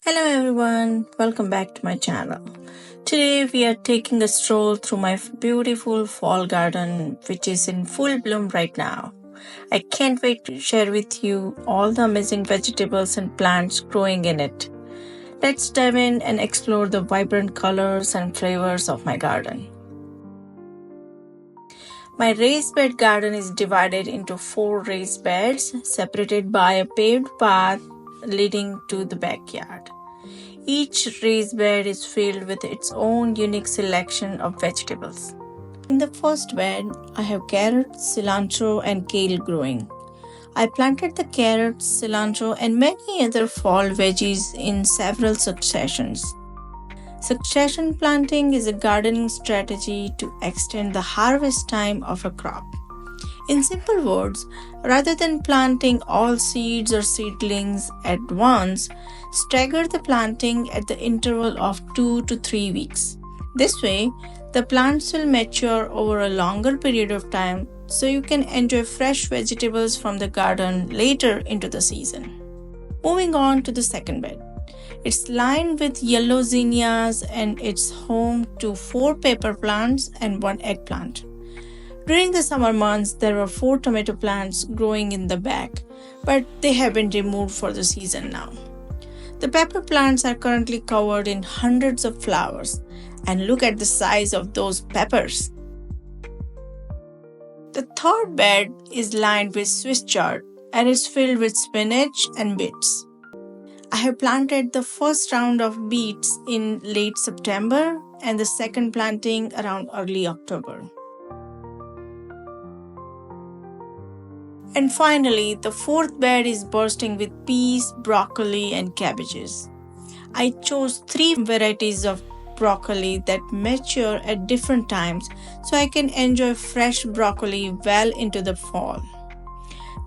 Hello everyone, welcome back to my channel. Today we are taking a stroll through my beautiful fall garden which is in full bloom right now. I can't wait to share with you all the amazing vegetables and plants growing in it. Let's dive in and explore the vibrant colors and flavors of my garden. My raised bed garden is divided into 4 raised beds separated by a paved path leading to the backyard. Each raised bed is filled with its own unique selection of vegetables. In the first bed, I have carrots, cilantro, and kale growing. I planted the carrots, cilantro, and many other fall veggies in several successions. Succession planting is a gardening strategy to extend the harvest time of a crop. In simple words, rather than planting all seeds or seedlings at once, stagger the planting at the interval of 2 to 3 weeks. This way, the plants will mature over a longer period of time so you can enjoy fresh vegetables from the garden later into the season. Moving on to the second bed. It's lined with yellow zinnias and it's home to 4 pepper plants and 1 eggplant. During the summer months, there were 4 tomato plants growing in the back, but they have been removed for the season now. The pepper plants are currently covered in hundreds of flowers, and look at the size of those peppers. The third bed is lined with Swiss chard and is filled with spinach and beets. I have planted the first round of beets in late September and the second planting around early October. And finally, the fourth bed is bursting with peas, broccoli, and cabbages. I chose 3 varieties of broccoli that mature at different times so I can enjoy fresh broccoli well into the fall.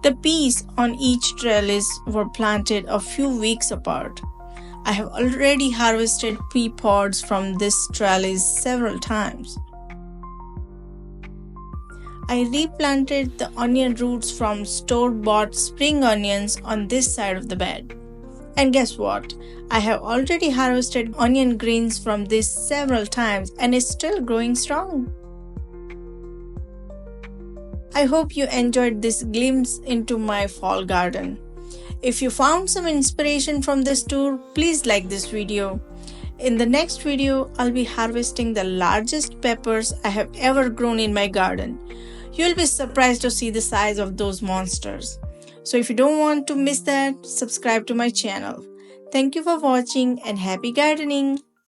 The peas on each trellis were planted a few weeks apart. I have already harvested pea pods from this trellis several times. I replanted the onion roots from store-bought spring onions on this side of the bed. And guess what? I have already harvested onion greens from this several times and it's still growing strong. I hope you enjoyed this glimpse into my fall garden. If you found some inspiration from this tour, please like this video. In the next video, I'll be harvesting the largest peppers I have ever grown in my garden. You'll be surprised to see the size of those monsters. So if you don't want to miss that, subscribe to my channel. Thank you for watching and happy gardening!